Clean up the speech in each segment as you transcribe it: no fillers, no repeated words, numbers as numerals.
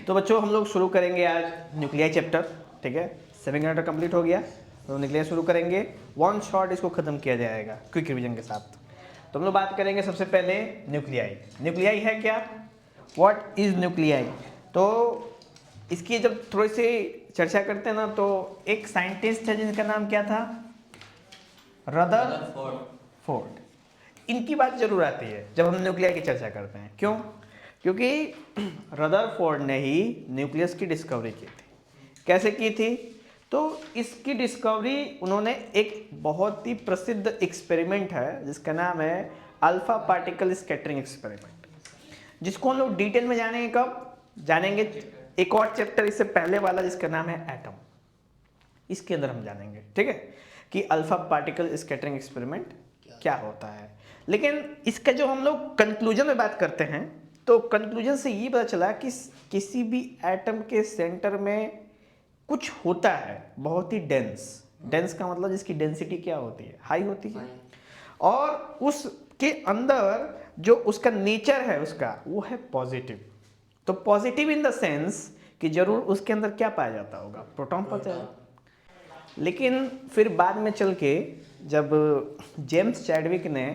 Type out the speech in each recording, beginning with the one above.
तो बच्चों हम लोग शुरू करेंगे आज न्यूक्लियाई चैप्टर, ठीक है। सेमीकंडक्टर कंप्लीट हो गया तो न्यूक्लियाई शुरू करेंगे। वन शॉट इसको खत्म किया जाएगा क्विक रिवीजन के साथ। तो हम लोग बात करेंगे सबसे पहले न्यूक्लियाई। न्यूक्लियाई है क्या, व्हाट इज न्यूक्लियाई। तो इसकी जब थोड़ी सी चर्चा करते हैं ना, तो एक साइंटिस्ट है जिनका नाम क्या था, रदरफोर्ड। इनकी बात जरूर आती है जब हम न्यूक्लियाई की चर्चा करते हैं। क्यों? क्योंकि रदरफोर्ड ने ही न्यूक्लियस की डिस्कवरी की थी। कैसे की थी? तो इसकी डिस्कवरी उन्होंने एक बहुत ही प्रसिद्ध एक्सपेरिमेंट है जिसका नाम है अल्फा पार्टिकल स्कैटरिंग एक्सपेरिमेंट, जिसको हम लोग डिटेल में जानेंगे। कब जानेंगे? एक और चैप्टर इससे पहले वाला जिसका नाम है एटम, इसके अंदर हम जानेंगे, ठीक है, कि अल्फा पार्टिकल स्कैटरिंग एक्सपेरिमेंट क्या होता है। लेकिन इसका जो हम लोग कंक्लूजन में बात करते हैं, तो कंक्लूजन से ये पता चला कि किसी भी एटम के सेंटर में कुछ होता है बहुत ही डेंस का मतलब जिसकी डेंसिटी क्या होती है, हाई होती है, और उसके अंदर जो उसका नेचर है उसका वो है पॉजिटिव। तो पॉजिटिव इन द सेंस कि जरूर उसके अंदर क्या पाया जाता होगा, प्रोटॉन पाया जाएगा। लेकिन फिर बाद में चल के जब जेम्स चैडविक ने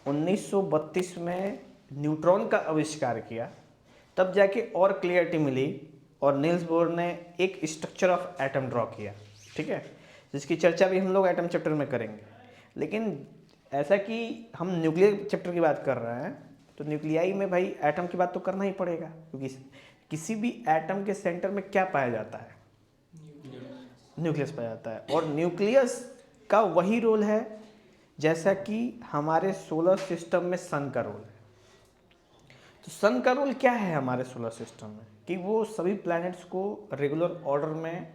1932 में न्यूट्रॉन का आविष्कार किया, तब जाके और क्लियरिटी मिली और नील्स बोर ने एक स्ट्रक्चर ऑफ एटम ड्रॉ किया, ठीक है, जिसकी चर्चा भी हम लोग एटम चैप्टर में करेंगे। लेकिन ऐसा कि हम न्यूक्लियर चैप्टर की बात कर रहे हैं तो न्यूक्लियाई में भाई एटम की बात तो करना ही पड़ेगा, क्योंकि किसी भी एटम के सेंटर में क्या पाया जाता है, न्यूक्लियस पाया जाता है। और न्यूक्लियस का वही रोल है जैसा कि हमारे सोलर सिस्टम में सन का रोल है। तो सन का रोल क्या है हमारे सोलर सिस्टम में, कि वो सभी प्लैनेट्स को रेगुलर ऑर्डर में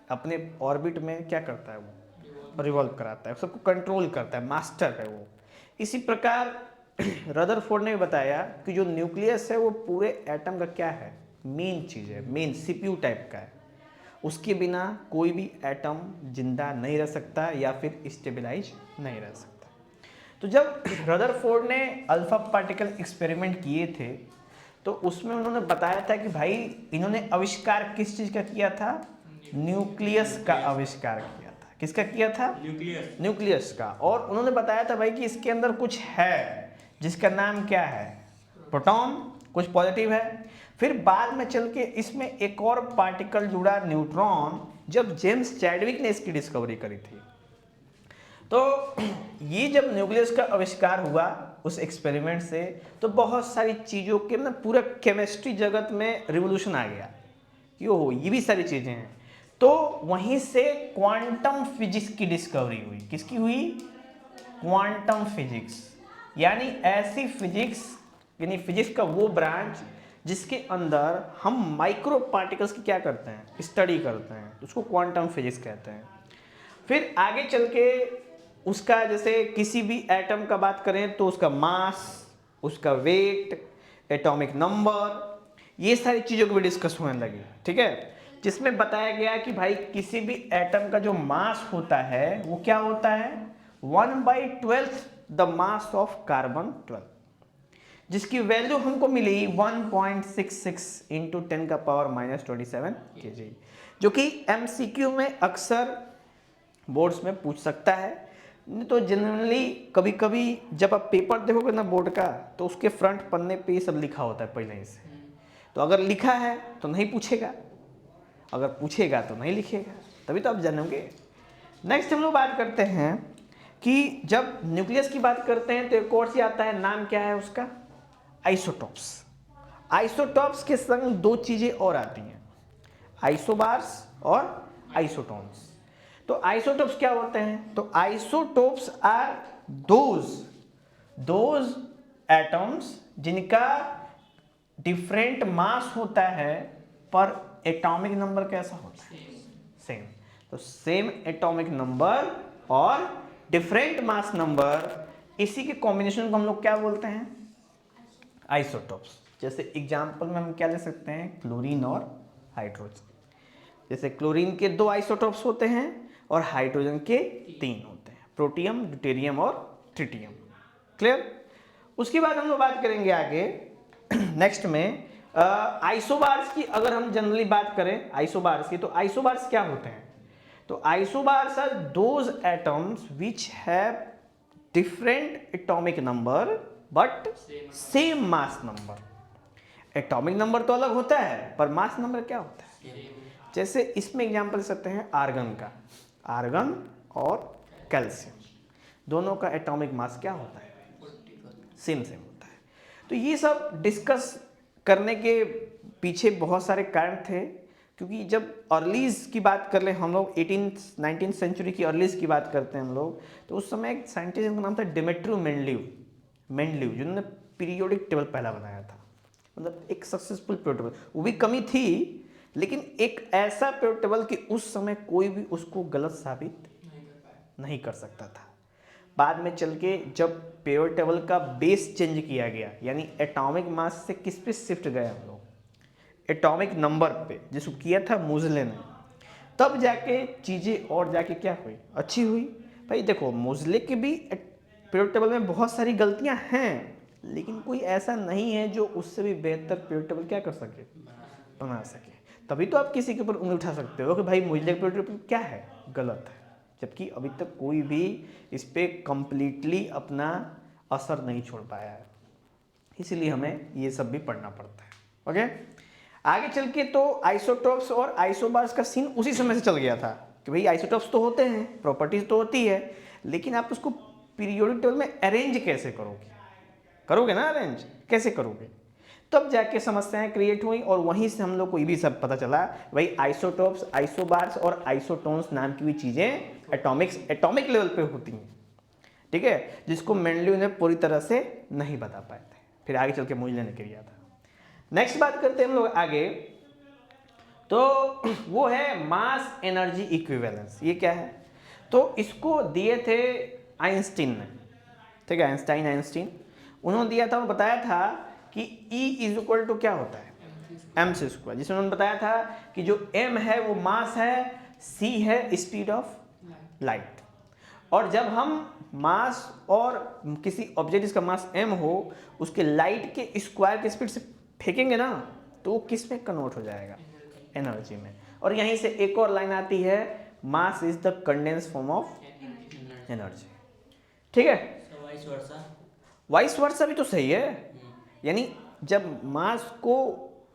अपने ऑर्बिट में क्या करता है, वो रिवॉल्व कराता है, सबको कंट्रोल करता है, मास्टर है वो। इसी प्रकार रदरफोर्ड ने भी बताया कि जो न्यूक्लियस है वो पूरे एटम का क्या है, मेन चीज़ है, मेन सीपीयू टाइप का है। उसके बिना कोई भी एटम जिंदा नहीं रह सकता या फिर स्टेबलाइज नहीं रह सकता। तो जब रदरफोर्ड ने अल्फा पार्टिकल एक्सपेरिमेंट किए थे तो उसमें उन्होंने बताया था कि भाई इन्होंने आविष्कार किस चीज़ का किया था, न्यूक्लियस का आविष्कार किया था। किसका किया था? न्यूक्लियस का। और उन्होंने बताया था भाई कि इसके अंदर कुछ है जिसका नाम क्या है, प्रोटॉन, कुछ पॉजिटिव है। फिर बाद में चल के इसमें एक और पार्टिकल जुड़ा, न्यूट्रॉन, जब जेम्स चैडविक ने इसकी डिस्कवरी करी थी। तो ये जब न्यूक्लियस का आविष्कार हुआ उस एक्सपेरिमेंट से, तो बहुत सारी चीज़ों के ना पूरा केमिस्ट्री जगत में रिवोल्यूशन आ गया। यो ये भी सारी चीज़ें हैं। तो वहीं से क्वांटम फिजिक्स की डिस्कवरी हुई। किसकी हुई? क्वांटम फिजिक्स, यानी ऐसी फिजिक्स, यानी फिजिक्स का वो ब्रांच जिसके अंदर हम माइक्रो पार्टिकल्स की क्या करते हैं, स्टडी करते हैं, उसको क्वांटम फिजिक्स कहते हैं। फिर आगे चल के उसका, जैसे किसी भी एटम का बात करें तो उसका मास, उसका वेट, एटॉमिक नंबर, ये सारी चीज़ों को भी डिस्कस होने लगी, ठीक है, जिसमें बताया गया कि भाई किसी भी एटम का जो मास होता है वो क्या होता है, 1/12 द मास ऑफ कार्बन 12, जिसकी वैल्यू हमको मिली 1.66 इंटू 10⁻⁻27 kg, जो कि MCQ में अक्सर बोर्ड्स में पूछ सकता है। नहीं तो जनरली कभी कभी जब आप पेपर देखोगे ना बोर्ड का, तो उसके फ्रंट पन्ने पे ये सब लिखा होता है पहले ही से। तो अगर लिखा है तो नहीं पूछेगा, अगर पूछेगा तो नहीं लिखेगा, तभी तो आप जानोगे। नेक्स्ट हम लोग बात करते हैं कि जब न्यूक्लियस की बात करते हैं तो एक और सी आता है, नाम क्या है उसका, आइसोटॉप्स। आइसोटॉप्स के संग दो चीजें और आती हैं, आइसोबार्स और आइसोटोन्स। तो आइसोटोप्स क्या होते हैं? तो आइसोटोप्स आर दोज एटम्स जिनका डिफरेंट मास होता है पर एटॉमिक नंबर कैसा होता है, सेम। तो सेम एटॉमिक नंबर और डिफरेंट मास नंबर, इसी के कॉम्बिनेशन को हम लोग क्या बोलते हैं, आइसोटोप्स। जैसे एग्जांपल में हम क्या ले सकते हैं, क्लोरीन और हाइड्रोजन। जैसे क्लोरीन के 2 आइसोटोप्स होते हैं और हाइड्रोजन के 3 होते हैं, प्रोटियम, ड्यूटेरियम और ट्रिटियम। क्लियर? उसके बाद हम लोग बात करेंगे आगे नेक्स्ट में आइसोबार्स की अगर हम जनरली बात करें आइसोबार्स की, तो आइसोबार्स क्या होते हैं? तो isobars are those atoms which have different atomic number but same mass number. Atomic number तो अलग होता है पर मास नंबर क्या होता है? जैसे इसमें एग्जांपल दे सकते हैं आर्गन का, आर्गन और कैल्शियम दोनों का एटॉमिक मास क्या होता है? सेम होता है। तो ये सब डिस्कस करने के पीछे बहुत सारे कारण थे, क्योंकि जब अर्लीज की बात कर ले हम लोग 19th सेंचुरी की अर्लीज की बात करते हैं हम लोग, तो उस समय एक साइंटिस्ट का नाम था डिमेट्रियो मेंडलीव जिन्होंने पीरियोडिक टेबल पहला बनाया था। मतलब एक सक्सेसफुल पीरियोडिक टेबल, वो भी कमी थी लेकिन एक ऐसा पीरियोडिक टेबल कि उस समय कोई भी उसको गलत साबित नहीं कर सकता था। बाद में चल के जब पीरियोडिक टेबल का बेस चेंज किया गया, यानी एटॉमिक मास से किस पे शिफ्ट गए हम लोग? एटॉमिक नंबर पे, जिसको किया था मोज़ले ने, तब जाके चीज़ें और जाके क्या हुई? अच्छी हुई। भाई देखो मोज़ले के भी पीरियोडिक टेबल में बहुत सारी गलतियां हैं, लेकिन कोई ऐसा नहीं है जो उससे भी बेहतर पीरियोडिक टेबल क्या कर सके? बना सके। तभी तो आप किसी के ऊपर उंगली उठा सकते हो कि भाई मोज़ले का पीरियोडिक टेबल क्या है? गलत है। जबकि अभी तक कोई भी इस पर कंप्लीटली अपना असर नहीं छोड़ पाया है, इसीलिए हमें ये सब भी पढ़ना पड़ता है। ओके, आगे चल के तो आइसोटोप्स और आइसोबार्स का सीन उसी समय से चल गया था कि भाई आइसोटोप्स तो होते हैं, प्रॉपर्टीज तो होती है, लेकिन आप उसको पीरियोडिक टेबल में अरेंज कैसे करोगे? करोगे ना अरेंज, कैसे करोगे? तब जाके समस्याएं क्रिएट हुई और वहीं से हम लोग को ये भी सब पता चला भाई आइसोटोप्स, आइसोबार्स और आइसोटोन्स नाम की भी चीजें एटॉमिक लेवल पे होती हैं, ठीक है, जिसको मेंडलीव ने पूरी तरह से नहीं बता पाए थे। फिर आगे चल के मोज़ले ने किया था। नेक्स्ट बात करते हैं हम लोग आगे, तो वो है मास एनर्जी इक्विवेलेंस। ये क्या है? तो इसको दिए थे आइंस्टीन ने, ठीक है, आइंस्टीन उन्होंने दिया था, बताया था कि E इज इक्वल टू क्या होता है? mc², जिसमें उन्होंने बताया था कि जो m है वो मास है, c है स्पीड ऑफ लाइट। और जब हम मास और किसी ऑब्जेक्ट जिसका मास m हो उसके लाइट के स्क्वायर के स्पीड से फेंकेंगे ना, तो वो किस में कन्वर्ट हो जाएगा? एनर्जी में। और यहीं से एक और लाइन आती है, mass is the condense form of energy, ठीक है। वाइस वर्सा भी तो सही है, यानी जब मास को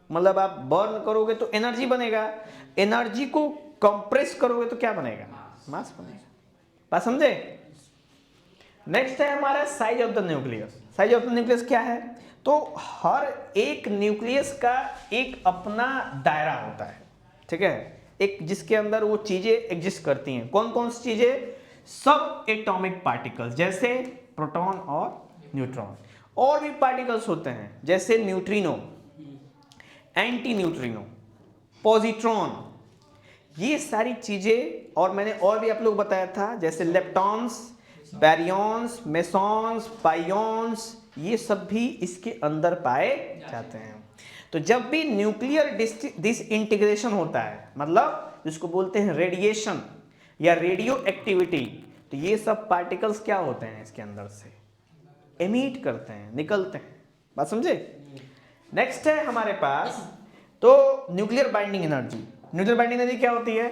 मतलब आप बर्न करोगे तो एनर्जी बनेगा, एनर्जी को कंप्रेस करोगे तो क्या बनेगा? मास बनेगा। बात समझे? नेक्स्ट है हमारा size of the nucleus. Size of the nucleus क्या है? तो हर एक न्यूक्लियस का एक अपना दायरा होता है, ठीक है, एक जिसके अंदर वो चीजें एग्जिस्ट करती हैं। कौन कौन सी चीजें? सब एटॉमिक पार्टिकल्स, जैसे प्रोटॉन और न्यूट्रॉन। और भी पार्टिकल्स होते हैं जैसे न्यूट्रिनो, एंटी न्यूट्रिनो, पॉजिट्रॉन, ये सारी चीजें। और मैंने और भी आप लोग बताया था जैसे लेप्टॉन्स, बैरियॉन्स, मेसॉन्स, पाइयॉन्स, ये सब भी इसके अंदर पाए जाते हैं। तो जब भी न्यूक्लियर डिसइंटीग्रेशन होता है, मतलब जिसको बोलते हैं रेडिएशन या रेडियो एक्टिविटी, तो ये सब पार्टिकल्स क्या होते हैं? इसके अंदर से एमिट करते हैं, निकलते हैं। बात समझे? नेक्स्ट है हमारे पास तो nuclear binding energy. Nuclear binding energy क्या होती है?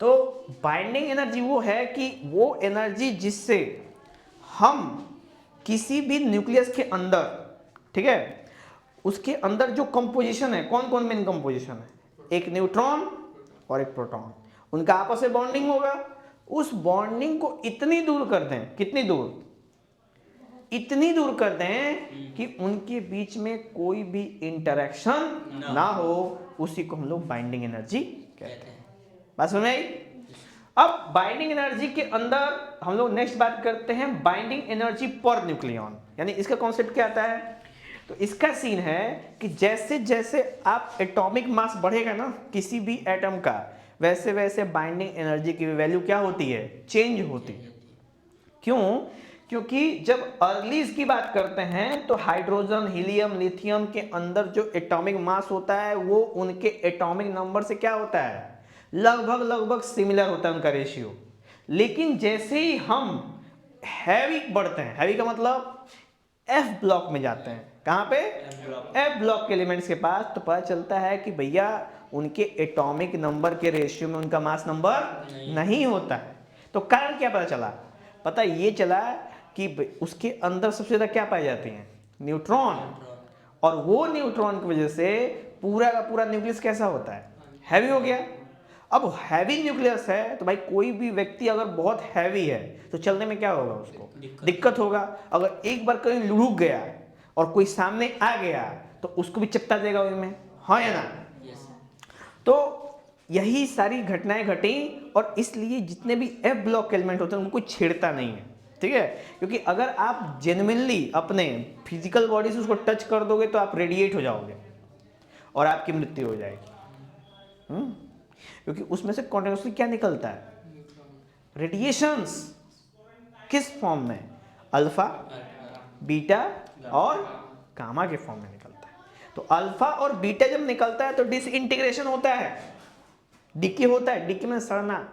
तो बाइंडिंग एनर्जी वो है कि वो एनर्जी जिससे हम किसी भी न्यूक्लियस के अंदर, ठीक है, उसके अंदर जो कंपोजिशन है, कौन कौन मेन कंपोजिशन है? एक न्यूट्रॉन और एक प्रोटॉन, उनका आपस में बॉन्डिंग होगा। उस बॉन्डिंग को इतनी दूर कर दें, कितनी दूर? इतनी दूर कर दें कि उनके बीच में कोई भी इंटरेक्शन ना हो, उसी को हम लोग बाइंडिंग एनर्जी कहते हैं। बात समझ में आई? अब बाइंडिंग एनर्जी के अंदर हम लोग नेक्स्ट बात करते हैं बाइंडिंग एनर्जी पर न्यूक्लियॉन, यानी इसका कॉन्सेप्ट क्या आता है? तो इसका सीन है कि जैसे जैसे आप एटॉमिक मास बढ़ेगा ना किसी भी एटम का, वैसे वैसे बाइंडिंग एनर्जी की वैल्यू क्या होती है? चेंज होती है। क्यों? क्योंकि जब अर्लीज की बात करते हैं तो हाइड्रोजन, हीलियम, लिथियम के अंदर जो एटॉमिक मास होता है वो उनके एटॉमिक नंबर से क्या होता है? लगभग सिमिलर होता है उनका रेशियो। लेकिन जैसे ही हम हैवी बढ़ते हैं, हैवी का मतलब एफ ब्लॉक में जाते हैं, कहाँ पे? एफ ब्लॉक के एलिमेंट्स के पास। तो पता चलता है कि भैया उनके एटॉमिक नंबर के रेशियो में उनका मास नंबर नहीं होता है। तो कारण क्या पता चला? पता ये चला कि उसके अंदर सबसे ज्यादा क्या पाई जाती हैं? न्यूट्रॉन। और वो न्यूट्रॉन की वजह से पूरा का पूरा न्यूक्लियस कैसा होता है? हैवी हो गया। अब हैवी न्यूक्लियस है तो भाई कोई भी व्यक्ति अगर बहुत हैवी है तो चलने में क्या होगा? उसको दिक्कत होगा। अगर एक बार कहीं रुक गया और कोई सामने आ गया तो उसको भी चपटा देगा उनमें, हाँ या ना? तो यही सारी घटनाएं घटी और इसलिए जितने भी एफ ब्लॉक एलिमेंट होते हैं उनको छेड़ता नहीं है, ठीक है? क्योंकि अगर आप जेन्युइनली अपने फिजिकल बॉडी से उसको टच कर दोगे तो आप रेडिएट हो जाओगे और आपकी मृत्यु हो जाएगी। क्योंकि उसमें से कॉन्टिन्यूसली क्या निकलता है? रेडिएशंस। किस फॉर्म में? अल्फा, बीटा और गामा के फॉर्म में निकलता है। तो अल्फा और बीटा जब निकलता है तो डिसइंटीग्रेशन होता है, डीके होता है, डीके में सड़ना।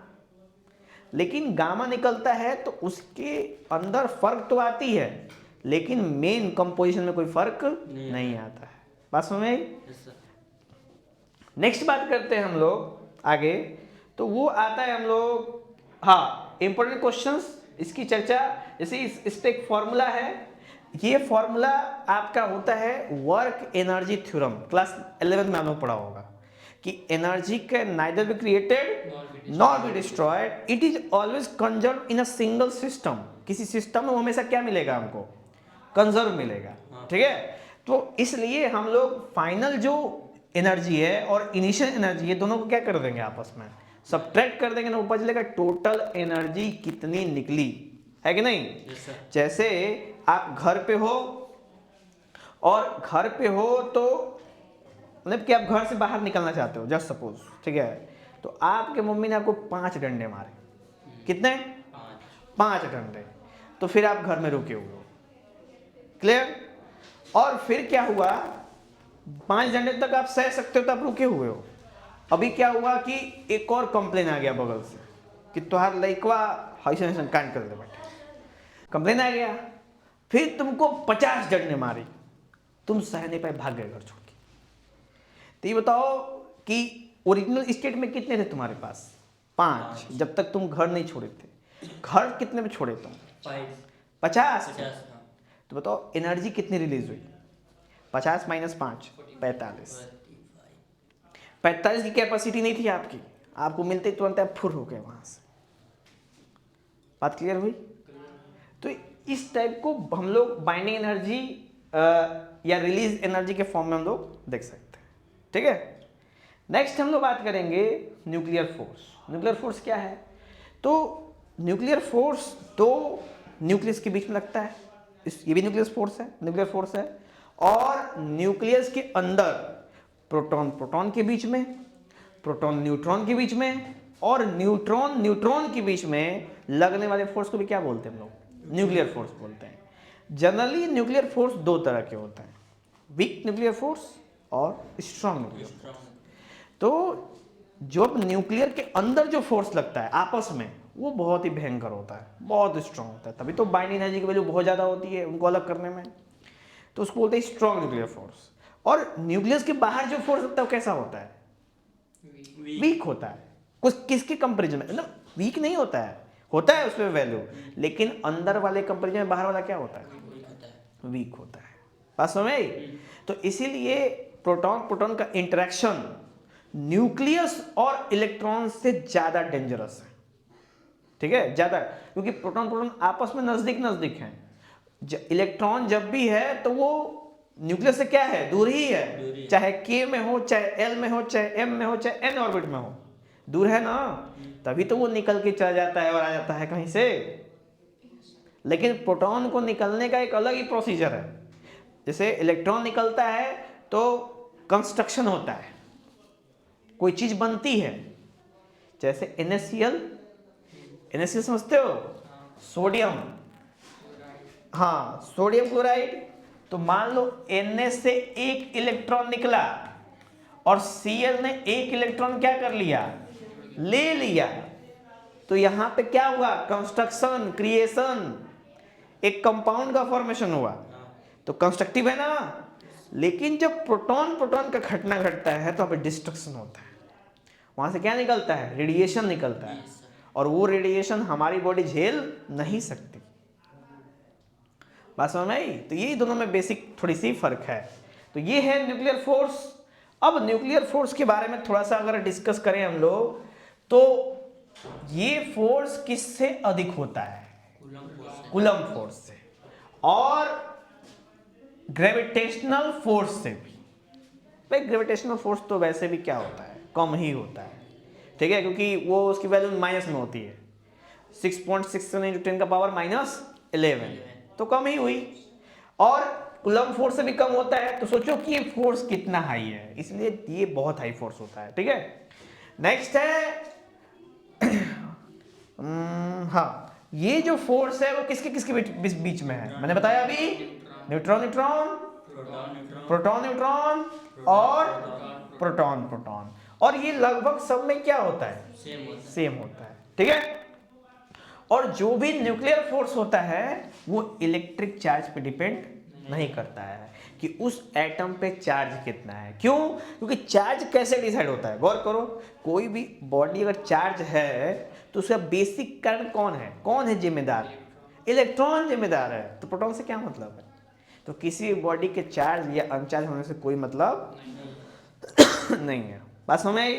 लेकिन गामा निकलता है तो उसके अंदर फर्क तो आती है लेकिन मेन कंपोजिशन में कोई फर्क नहीं आता है। बात समझ में आई? नेक्स्ट बात करते हैं हम लोग आगे। तो वो आता है हम लोग, हाँ, इंपॉर्टेंट क्वेश्चंस, इसकी चर्चा। जैसे इस पे एक फॉर्मूला है, ये फॉर्मूला आपका होता है वर्क एनर्जी थ्योरम। क्लास 11 में आपने पढ़ा होगा कि energy can neither be created nor be destroyed, it is always conserve in a single system. किसी सिस्टम में हमेशा क्या मिलेगा? हमको कंजर्व मिलेगा, ठीक है? तो इसलिए हम लोग फाइनल जो एनर्जी है और इनिशियल एनर्जी है दोनों को क्या कर देंगे? आपस में सबट्रैक्ट कर देंगे ना, ऊपर चलेगा टोटल एनर्जी कितनी निकली, है कि नहीं? जैसे आप घर पे हो और घर पे हो तो मतलब कि आप घर से बाहर निकलना चाहते हो, जस्ट सपोज, ठीक है? तो आपके मम्मी ने आपको 5 डंडे मारे। कितने? 5 डंडे। तो फिर आप घर में रुके हुए हो, क्लियर? और फिर क्या हुआ? 5 डंडे तक आप सह सकते हो तो आप रुके हुए हो। अभी क्या हुआ कि एक और कंप्लेन आ गया बगल से कि तुहार लइकवा हाइसन कांड कर दे बैठे। कंप्लेन आ गया, फिर तुमको 50 डंडे मारी, तुम सह नहीं पाए, भाग गए घर छोड़ के। तो ये बताओ कि ओरिजिनल स्टेट में कितने थे तुम्हारे पास? 5, जब तक तुम घर नहीं छोड़े थे। घर कितने में छोड़े तुम? 50। तो बताओ एनर्जी कितनी रिलीज हुई? 50 - 5 45। 45 की कैपेसिटी नहीं थी आपकी, आपको मिलते तुरंत आप फुर हो गए वहां से। बात क्लियर हुई? तो इस टाइप को हम लोग बाइंडिंग एनर्जी या रिलीज एनर्जी के फॉर्म में हम लोग देख सकते हैं, ठीक है? नेक्स्ट हम लोग बात करेंगे न्यूक्लियर फोर्स। न्यूक्लियर फोर्स क्या है? तो न्यूक्लियर फोर्स 2 न्यूक्लियस के बीच में लगता है, ये भी न्यूक्लियर फोर्स है। और न्यूक्लियस के अंदर प्रोटॉन प्रोटॉन के बीच में, प्रोटॉन न्यूट्रॉन के बीच में, और न्यूट्रॉन न्यूट्रॉन के बीच में लगने वाले फोर्स को भी क्या बोलते हैं हम लोग? न्यूक्लियर फोर्स बोलते हैं। जनरली न्यूक्लियर फोर्स 2 तरह के होते हैं, वीक न्यूक्लियर फोर्स और स्ट्रॉन्ग न्यूक्लियर फोर्स। तो जब न्यूक्लियर के अंदर जो फोर्स लगता है आपस में, वो बहुत ही भयंकर होता है, बहुत स्ट्रॉन्ग होता है। तभी तो बाइंडिंग एनर्जी की वैल्यू बहुत ज़्यादा होती है उनको अलग करने में। तो उसको बोलते हैं स्ट्रॉन्ग न्यूक्लियर फोर्स। और न्यूक्लियस के बाहर जो फोर्स होता है वो कैसा होता है? वीक होता है। कुछ किसके कंपेरिजन में? मतलब वीक नहीं होता है उसमें वैल्यू, लेकिन अंदर वाले कंपेरिजन में बाहर वाला क्या होता है? वीक होता है। बात समझ में आई? तो इसीलिए प्रोटॉन प्रोटॉन का इंटरेक्शन न्यूक्लियस और इलेक्ट्रॉन से ज्यादा डेंजरस है, ठीक है? ज्यादा, क्योंकि प्रोटॉन प्रोटॉन आपस में नजदीक हैं। इलेक्ट्रॉन जब भी है तो वो न्यूक्लियस से क्या है? दूर ही है, चाहे K में हो, चाहे L में हो, चाहे M में हो, चाहे N ऑर्बिट में हो, दूर है ना, तभी तो वो निकल के चला जाता है और आ जाता है कहीं से। लेकिन प्रोटॉन को निकलने का एक अलग ही प्रोसीजर है। जैसे इलेक्ट्रॉन निकलता है तो कंस्ट्रक्शन होता है, कोई चीज बनती है, जैसे NaCl समझते हो? सोडियम, हाँ, सोडियम क्लोराइड। तो मान लो Na से 1 इलेक्ट्रॉन निकला और Cl ने 1 इलेक्ट्रॉन क्या कर लिया? ले लिया। तो यहां पे क्या हुआ? कंस्ट्रक्शन, क्रिएशन, एक कंपाउंड का फॉर्मेशन हुआ। तो कंस्ट्रक्टिव है ना, लेकिन जब प्रोटॉन प्रोटॉन का घटना घटता है तो वहाँ पे डिस्ट्रक्शन होता है, वहाँ से क्या निकलता है, रेडिएशन निकलता है, और वो रेडिएशन हमारी बॉडी झेल नहीं सकती। बात समझ में आई? तो ये दोनों में बेसिक थोड़ी सी फर्क है। तो ये है न्यूक्लियर फोर्स। अब न्यूक्लियर फोर्स के बारे में थोड़ा सा अगर डिस्कस करें हम लोग, तो ये फोर्स किससे अधिक होता है, कूलम्ब फोर्स से, और ग्रेविटेशनल फोर्स से भी। भाई ग्रेविटेशनल फोर्स तो वैसे भी क्या होता है, कम ही होता है, ठीक है, क्योंकि वो उसकी वैल्यू माइनस में होती है, 6.67 × 10⁻11, तो कम ही हुई। और कूलम्ब फोर्स से भी कम होता है, तो सोचो कि ये फोर्स कितना हाई है, इसलिए ये बहुत हाई फोर्स होता है, ठीक है। नेक्स्ट है हाँ, ये जो फोर्स है वो किसके किसके बीच में है, मैंने बताया अभी, न्यूट्रॉन न्यूट्रॉन, प्रोटॉन न्यूट्रॉन, और प्रोटॉन प्रोटॉन, और ये लगभग सब में क्या होता है, सेम होता है, ठीक है। और जो भी न्यूक्लियर फोर्स होता है वो इलेक्ट्रिक चार्ज पे डिपेंड नहीं करता है कि उस एटम पे चार्ज कितना है। क्यों? क्योंकि चार्ज कैसे डिसाइड होता है, गौर करो, कोई भी बॉडी अगर चार्ज है तो उसका बेसिक कारण कौन है जिम्मेदार, इलेक्ट्रॉन जिम्मेदार है। तो प्रोटॉन से क्या मतलब है, तो किसी बॉडी के चार्ज या अनचार्ज होने से कोई मतलब नहीं है। बात समझ में आई?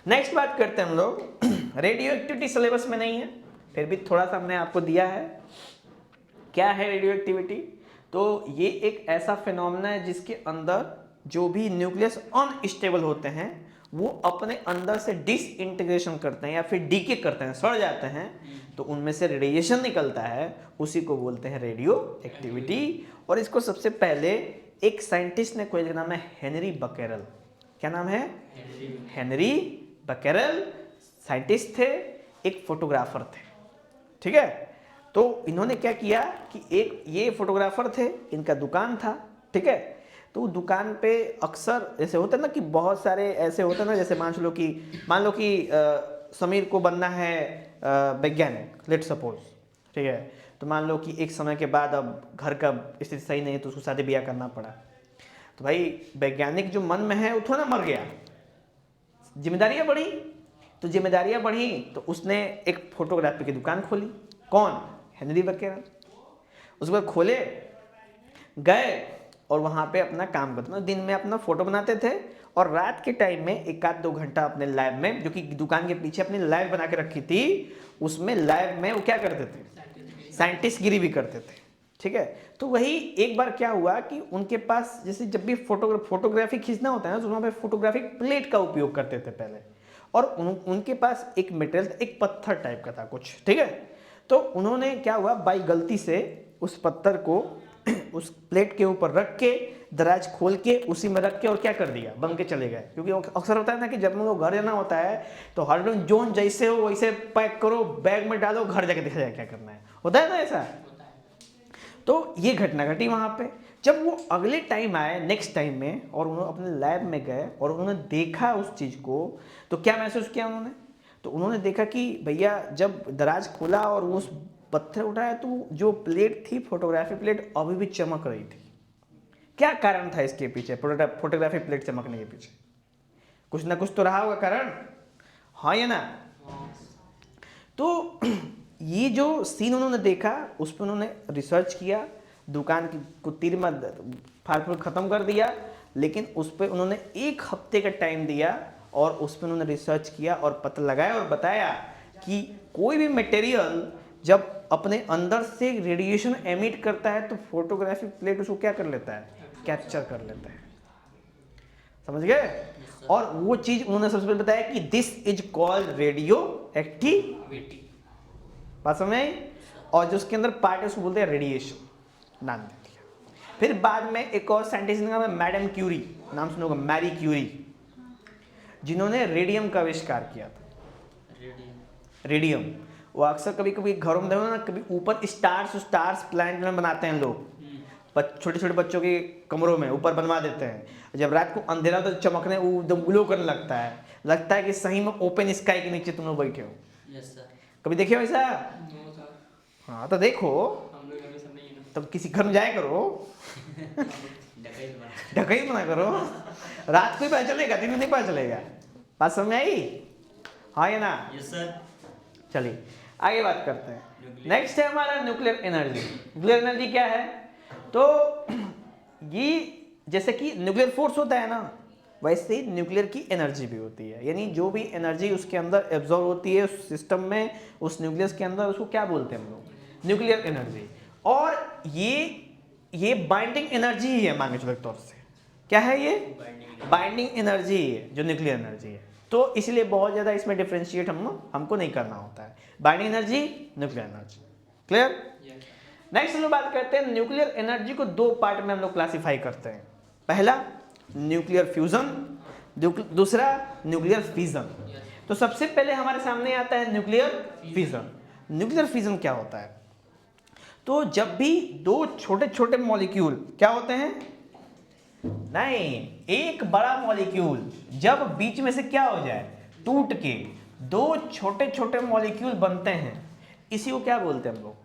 नेक्स्ट बात करते हैं हम लोग, रेडियो एक्टिविटी सिलेबस में नहीं है, फिर भी थोड़ा सा हमने आपको दिया है। क्या है रेडियो एक्टिविटी? तो ये एक ऐसा फिनोमेना है जिसके अंदर जो भी न्यूक्लियस अनस्टेबल होते हैं वो अपने अंदर से डिसइंटीग्रेशन करते हैं या फिर डीके करते हैं, सड़ जाते हैं, तो उनमें से रेडिएशन निकलता है, उसी को बोलते हैं रेडियो एक्टिविटी। और इसको सबसे पहले एक साइंटिस्ट ने खोजा, नाम है हेनरी बकेरल। क्या नाम है? हेनरी बकेरल। साइंटिस्ट थे, एक फोटोग्राफर थे, ठीक है। तो इन्होंने क्या किया कि एक ये फोटोग्राफर थे, इनका दुकान था, ठीक है। तो दुकान पे अक्सर ऐसे होता है ना कि बहुत सारे ऐसे होते हैं ना, जैसे मान लो कि समीर को बनना है वैज्ञानिक, लेट सपोज, ठीक है। तो मान लो कि एक समय के बाद अब घर का स्थिति सही नहीं है तो उसको शादी ब्याह करना पड़ा। तो भाई वैज्ञानिक जो मन में है वो थोड़ा मर गया, जिम्मेदारियां बढ़ी। तो जिम्मेदारियां बढ़ी तो उसने एक फोटोग्राफी की दुकान खोली। कौन? हेनरी बकेरल। उसके बाद खोले, गए और वहाँ पे अपना काम करते, मतलब दिन में अपना फोटो बनाते थे और रात के टाइम में 1-2 घंटा अपने लैब में, जो कि दुकान के पीछे अपनी लैब बना के रखी थी, उसमें लैब में वो क्या करते थे, साइंटिस्ट गिरी भी करते थे, ठीक है। तो वही एक बार क्या हुआ कि उनके पास जैसे जब भी फोटोग्राफी खींचना होता है ना, तो वहाँ पे फोटोग्राफिक प्लेट का उपयोग करते थे पहले, और उनके पास एक मटेरियल, एक पत्थर टाइप का था कुछ, ठीक है। तो उन्होंने क्या हुआ, बाई गलती से उस पत्थर को उस प्लेट के ऊपर रख के, दराज खोल के उसी में रख के और क्या कर दिया, बन के चले गए। क्योंकि अक्सर होता है ना कि जब लोग घर जाना होता है तो हर दिन जोन जैसे हो वैसे पैक करो, बैग में डालो, घर जाके देखा जाए क्या करना है, होता है ना ऐसा। तो ये घटना घटी वहाँ पे। जब वो अगले टाइम आए, नेक्स्ट टाइम में, और उन्होंने अपने लैब में गए और उन्होंने देखा उस चीज़ को, तो क्या महसूस किया उन्होंने? तो उन्होंने देखा कि भैया जब दराज खोला और उस पत्थर उठाया तो जो प्लेट थी, फोटोग्राफी प्लेट, अभी भी चमक रही थी। क्या कारण था इसके पीछे, फोटोग्राफी प्लेट चमकने के पीछे? कुछ ना कुछ तो रहा होगा कारण, हाँ या ना? तो ये जो सीन उन्होंने देखा, उस पर उन्होंने रिसर्च किया, दुकान को तीर में फाड़ खत्म कर दिया, लेकिन उस पर उन्होंने 1 हफ्ते का टाइम दिया और उस पर उन्होंने रिसर्च किया और पता लगाया और बताया कि कोई भी मटेरियल जब अपने अंदर से रेडिएशन एमिट करता है तो फोटोग्राफी प्लेट उसको क्या कर लेता है, कैप्चर कर लेता है। समझ गए? और वो चीज उन्होंने सबसे पहले बताया कि this is called radio activity. बात समझ आई? और जो उसके अंदर पार्ट है उसको बोलते हैं रेडिएशन, नाम दे दिया। फिर बाद में एक और साइंटिस्ट का नाम है मैडम क्यूरी, नाम सुनोगे, मैरी क्यूरी, जिन्होंने रेडियम का आविष्कार किया था। रेडियम वो अक्सर कभी कभी घरों में देखो ना, कभी ऊपर स्टार्स प्लैनेट में बनाते हैं लोग, छोटे छोटे बच्चों के कमरों में ऊपर बनवा देते हैं। जब रात को अंधेरा तो चमकने, वो एकदम ग्लो करने लगता है कि सही में ओपन स्काई के नीचे तुम लोग बैठे हो। कभी देखे हो ऐसा? हाँ तो देखो, तब किसी घर में जाया करो, डकैत बना करो, रात को ही पता चलेगा, दिन में नहीं पता चलेगा। बात समझ में आई? हाँ या ना? Yes sir. चलिए आगे बात करते हैं। नेक्स्ट है हमारा न्यूक्लियर एनर्जी। न्यूक्लियर एनर्जी क्या है? तो ये जैसे कि न्यूक्लियर फोर्स होता है ना, वैसे ही न्यूक्लियर की एनर्जी भी होती है। यानी जो भी एनर्जी उसके अंदर एब्जॉर्ब होती है उस सिस्टम में, उस न्यूक्लियस के अंदर, उसको क्या बोलते हैं हम लोग? Nuclear energy. और ये बाइंडिंग एनर्जी ही है, मान के चलो एक तौर से। क्या है ये? बाइंडिंग एनर्जी ही है जो न्यूक्लियर एनर्जी है। तो इसलिए बहुत ज़्यादा इसमें डिफ्रेंशिएट हमको नहीं करना होता है। Binding energy, nuclear energy. Clear? Next हम लोग बात करते हैं न्यूक्लियर एनर्जी को दो पार्ट में हम लोग क्लासिफाई करते हैं। पहला न्यूक्लियर फ्यूजन, दूसरा न्यूक्लियर फिजन। तो सबसे पहले हमारे सामने आता है न्यूक्लियर फिजन। न्यूक्लियर फिजन क्या होता है? तो जब भी दो छोटे छोटे मॉलिक्यूल क्या होते हैं, नहीं, एक बड़ा मॉलिक्यूल जब बीच में से क्या हो जाए, टूट के दो छोटे छोटे मॉलिक्यूल बनते हैं, इसी को क्या बोलते हैं हम लोग?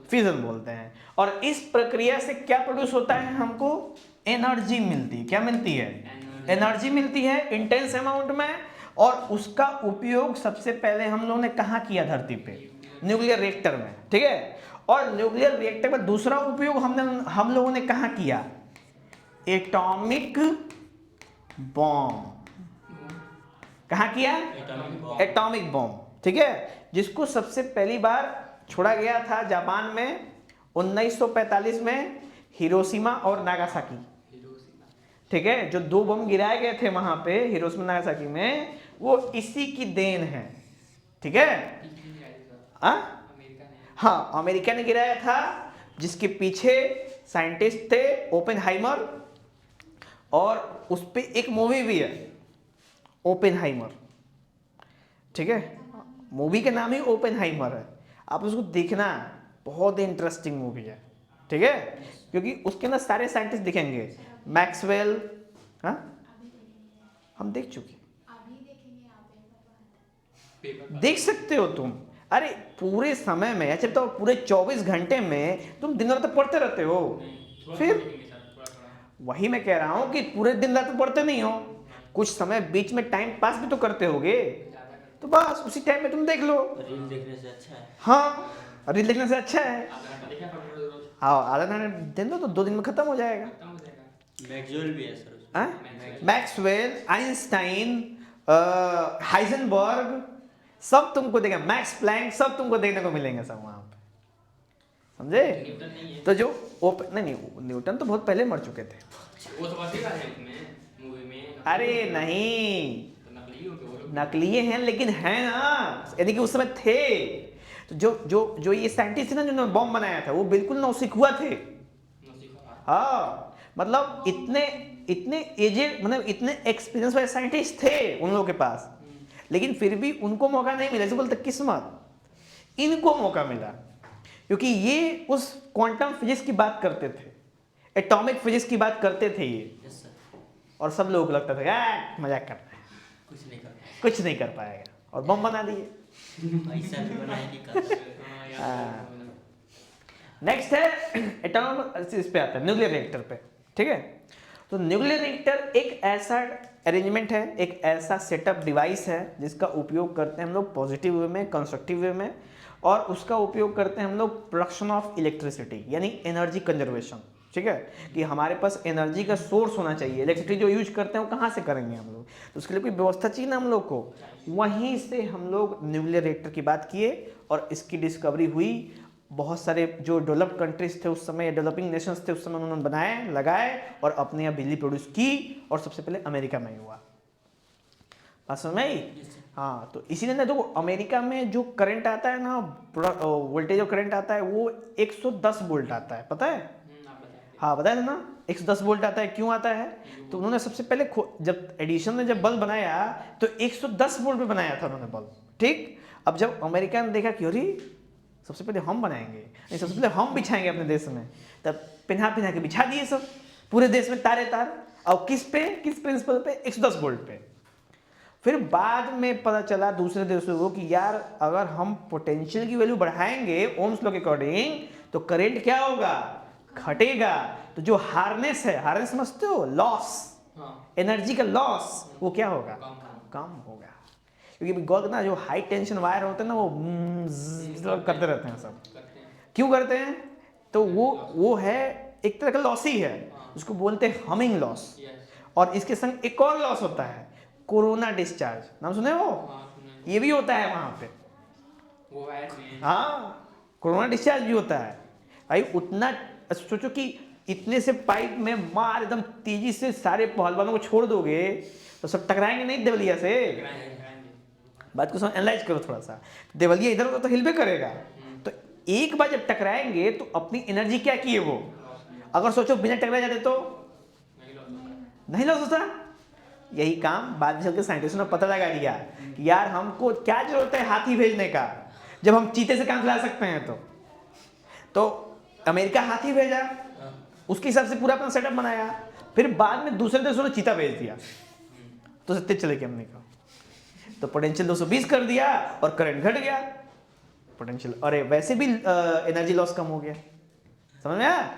फिजन बोलते हैं। और इस प्रक्रिया से क्या प्रोड्यूस होता है? हमको एनर्जी मिलती है। क्या मिलती है? एनर्जी मिलती है इंटेंस अमाउंट में। और उसका उपयोग सबसे पहले हम लोगों ने कहाँ किया? धरती पे, न्यूक्लियर रिएक्टर में। ठीक है? और न्यूक्लियर रिएक्टर में दूसरा उपयोग हम लोगों ने कहाँ किया? Atomic bomb. कहाँ किया? Atomic bomb. ठीक है? जिसको सबसे पहली बार छोड़ा गया था जापान में 1945 में, हिरोशिमा और नागासाकी। ठीक है? जो दो बम गिराए गए थे वहां पे हिरोशिमा नागासाकी में, वो इसी की देन है। ठीक है? हाँ, अमेरिका ने गिराया था, जिसके पीछे साइंटिस्ट थे ओपेनहाइमर, और उस पे एक मूवी भी है ओपेनहाइमर। ठीक है? मूवी का नाम ही ओपेनहाइमर है। आप उसको देखना, बहुत ही इंटरेस्टिंग मूवी है। ठीक है? क्योंकि उसके अंदर सारे साइंटिस्ट दिखेंगे, मैक्सवेल। हाँ, हम देख चुके, देख सकते हो तुम। अरे पूरे समय में, अच्छा तो पूरे 24 घंटे में तुम दिन रात पढ़ते रहते हो। फिर वही मैं कह रहा हूं कि पूरे दिन रात पढ़ते नहीं हो, कुछ समय बीच में टाइम पास भी तो करते होगे। तो बस उसी टाइम में तुम देख लो। रील देखने से अच्छा है। हाँ, रील देखने से अच्छा है। हाँ, आधा घंटा दिन दो तो 2 दिन में खत्म हो जाएगा। मैक्सवेल भी है सर। मैक्सवेल, आइंस्टाइन, हाइजेनबर्ग, सब तुमको देखेगा, मैक्स प्लैंक, सब तुमको देखने को मिलेंगे सब वहां पे। समझे? तो जो नहीं, न्यूटन तो बहुत पहले मर चुके थे। वो तो बात ही है मूवी में। अरे नहीं, तो नकली हैं लेकिन हैं ना, यानी कि उस समय थे। तो जो ये साइंटिस्ट थे ना, जिन्होंने बॉम्ब बनाया था, वो बिल्कुल नौसिखुआ थे। हाँ, मतलब इतने एजेड, मतलब इतने एक्सपीरियंस वाले साइंटिस्ट थे उन लोगों के पास, लेकिन फिर भी उनको मौका नहीं मिला। जैसे बोलते किस्मत, इनको मौका मिला क्योंकि ये उस क्वांटम फिजिक्स की बात करते थे, एटॉमिक फिजिक्स की बात करते थे ये। और सब लोगों को लगता था मजाक कर रहे हैं, कुछ नहीं कर पाएगा, और बम बना दिए। नेक्स्ट है एटॉमिक, इस पे आता है न्यूक्लियर रिएक्टर पे। ठीक है? तो न्यूक्लियर रिएक्टर एक ऐसा अरेंजमेंट है, एक ऐसा सेटअप डिवाइस है जिसका उपयोग करते हैं हम लोग पॉजिटिव वे में, कंस्ट्रक्टिव वे में। और उसका उपयोग करते हैं हम लोग प्रोडक्शन ऑफ इलेक्ट्रिसिटी, यानी एनर्जी कंजर्वेशन। ठीक है? कि हमारे पास एनर्जी का सोर्स होना चाहिए। इलेक्ट्रिसिटी जो यूज करते हैं वो कहाँ से करेंगे हम लोग? तो उसके लिए कोई व्यवस्था चाहिए ना हम लोग को। वहीं से हम लोग न्यूक्लियर रिएक्टर की बात किए और इसकी डिस्कवरी हुई। बहुत सारे जो डेवलप्ड कंट्रीज थे उस समय, डेवलपिंग नेशंस थे उस समय, उन्होंने बनाए, लगाए और अपने यहाँ बिजली प्रोड्यूस की। और सबसे पहले अमेरिका में ही हुआ। बात समझ में आई? हाँ, तो इसीलिए ना, देखो अमेरिका में जो करंट आता है ना, वोल्टेज और करंट आता है, वो 110 वोल्ट आता है। पता है? हाँ, बताया था ना, 110 वोल्ट आता है। क्यों आता है? तो उन्होंने सबसे पहले जब एडिशन ने जब बल्ब बनाया तो 110 वोल्ट पे बनाया था उन्होंने बल्ब। ठीक? अब जब अमेरिका ने देखा कि अरे सबसे पहले हम बनाएंगे, नहीं सबसे पहले हम बिछाएंगे अपने देश में, तब पिन्हा के बिछा दिए सब पूरे देश में तार। और किस प्रिंसिपल पे? 110 वोल्ट पे। फिर बाद में पता चला दूसरे देशों को कि यार अगर हम पोटेंशियल की वैल्यू बढ़ाएंगे ओम्स लॉ के अकॉर्डिंग, तो करंट क्या होगा, घटेगा। तो जो हार्नेस है, हार्नेस समझते हो, लॉस, हाँ एनर्जी का लॉस, वो क्या होगा, कम होगा। कम होगा। क्योंकि गॉड ना जो हाई टेंशन वायर होते हैं ना वो करते रहते हैं सब। करते हैं। क्यों करते हैं, तो वो है एक तरह का लॉस ही है, उसको बोलते हैं हमिंग लॉस। यस। और इसके संग एक और लॉस होता है, कोरोना डिस्चार्ज, नाम सुने हो, हाँ सुने। ये भी होता है वहां पे। वो वायर में। हाँ, कोरोना डिस्चार्ज भी होता है भाई। उतना सोचो कि इतने से पाइप में मार एकदम तेजी से सारे पहलवानों को छोड़ दोगे तो सब टकराएंगे नहीं देवलिया से। टकराएंगे। बात को एनालाइज करो थोड़ा सा। देवलिया इधर उधर तो हिल भी करेगा, तो एक बार जब टकराएंगे तो अपनी एनर्जी क्या की है वो, अगर सोचो बिना टकराए जाते तो नहीं लॉस होता। नहीं लॉस होता। यही काम बाद में चल के साइंटिस्टों ने पता लगा दिया कि यार हमको क्या जरूरत है हाथी भेजने का, जब हम चीते से काम चला सकते हैं। तो अमेरिका हाथी भेजा, उसके हिसाब से पूरा अपना सेटअप बनाया, फिर बाद में दूसरे देशों ने चीता भेज दिया, तो सत्य चले गए हमने कहा। तो पोटेंशियल 220 कर दिया और करंट घट गया पोटेंशियल, अरे वैसे भी एनर्जी लॉस कम हो गया। समझ में आया?